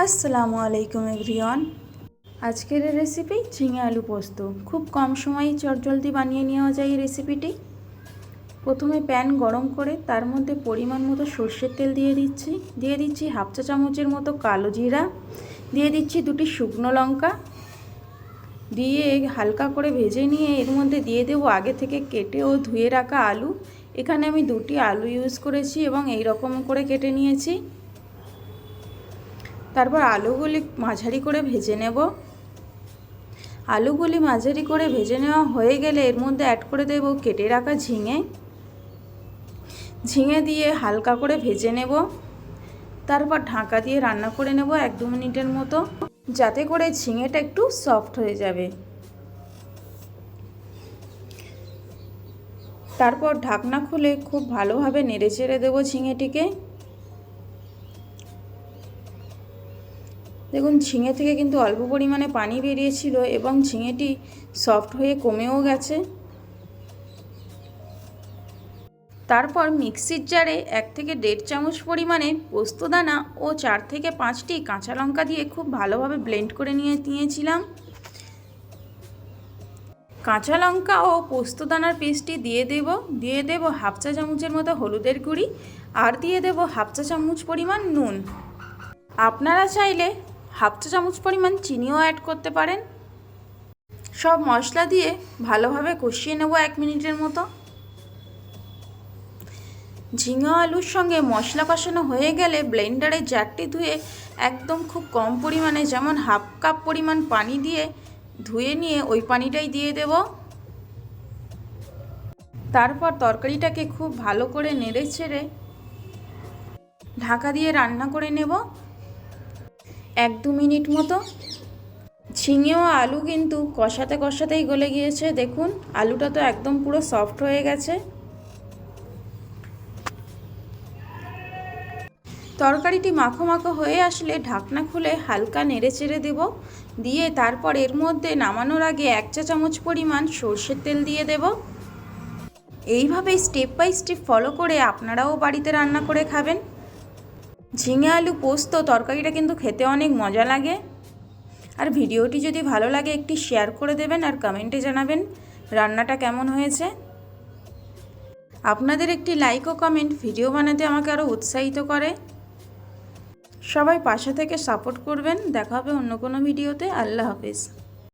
আসসালামু আলাইকুম এভরিওয়ান। আজকের রেসিপি ঝিঙে আলু পোস্ত। খুব কম সময়ে চটজলদি বানিয়ে নেওয়া যায় এই রেসিপিটি। প্রথমে প্যান গরম করে তার মধ্যে পরিমাণ মতো সর্ষের তেল দিয়ে দিচ্ছি হাফ চা চামচের মতো কালো জিরা, দিয়ে দিচ্ছি 2টি শুকনো লঙ্কা, দিয়ে হালকা করে ভেজে নিয়ে এর মধ্যে দিয়ে দেবো আগে থেকে কেটে ও ধুয়ে রাখা আলু। এখানে আমি 2টি আলু ইউজ করেছি এবং এই রকম করে কেটে নিয়েছি। তারপর আলুগুলি মাঝারি করে ভেজে নেব। আলুগুলি মাঝারি করে ভেজে নেওয়া হয়ে গেলে এর মধ্যে অ্যাড করে দেব কেটে রাখা ঝিঙে দিয়ে হালকা করে ভেজে নেব। তারপর ঢাকা দিয়ে রান্না করে নেব 1-2 মিনিটের মতো, যাতে করে ঝিঙেটা একটু সফট হয়ে যাবে। তারপর ঢাকনা খুলে খুব ভালোভাবে নেড়ে চেড়ে দেবো ঝিঙেটিকে। দেখুন ঝিঙে থেকে কিন্তু অল্প পরিমাণে পানি বেরিয়েছিল এবং ঝিঙেটি সফট হয়ে কমেও গেছে। তারপর মিক্সির জারে 1 থেকে 1.5 চামচ পরিমাণে পোস্তদানা ও 4 থেকে 5টি কাঁচা লঙ্কা দিয়ে খুব ভালোভাবে ব্লেন্ড করে নিয়েছিলাম। কাঁচা লঙ্কা ও পোস্তদানার পেস্টটি দিয়ে দেব হাফ চা চামচের মতো হলুদের গুঁড়ি, আর দিয়ে দেব হাফ চা চামচ পরিমাণ নুন। আপনারা চাইলে হাফ চা চামচ পরিমাণ চিনিও অ্যাড করতে পারেন। সব মশলা দিয়ে ভালোভাবে কষিয়ে নেব 1 মিনিটের মতো। ঝিঙে আলুর সঙ্গে মশলা কষানো হয়ে গেলে ব্লেন্ডারে জারটি ধুয়ে একদম খুব কম পরিমাণে, যেমন হাফ কাপ পরিমাণ পানি দিয়ে ধুয়ে নিয়ে ওই পানিটাই দিয়ে দেব। তারপর তরকারিটাকে খুব ভালো করে নেড়ে ছেড়ে ঢাকা দিয়ে রান্না করে নেব 1-2 মিনিট মতো। ঝিঙে ও আলু কিন্তু কষাতেই গলে গিয়েছে। দেখুন আলুটা তো একদম পুরো সফট হয়ে গেছে। তরকারিটি মাখো মাখো হয়ে আসলে ঢাকনা খুলে হালকা নেড়ে চেড়ে দেব। দিয়ে তারপর এর মধ্যে নামানোর আগে 1 চা চামচ পরিমাণ সর্ষের তেল দিয়ে দেব। এইভাবেই স্টেপ বাই স্টেপ ফলো করে আপনারাও বাড়িতে রান্না করে খাবেন। ঝিঙে আলু পোস্ত তরকারিটা কিন্তু খেতে অনেক মজা লাগে। আর ভিডিওটি যদি ভালো লাগে একটি শেয়ার করে দেবেন আর কমেন্টে জানাবেন রান্নাটা কেমন হয়েছে। আপনাদের একটি লাইক ও কমেন্ট ভিডিও বানাতে আমাকে আরও উৎসাহিত করে। সবাই পাশে থেকে সাপোর্ট করবেন। দেখা হবে অন্য কোনো ভিডিওতে। আল্লাহ হাফেজ।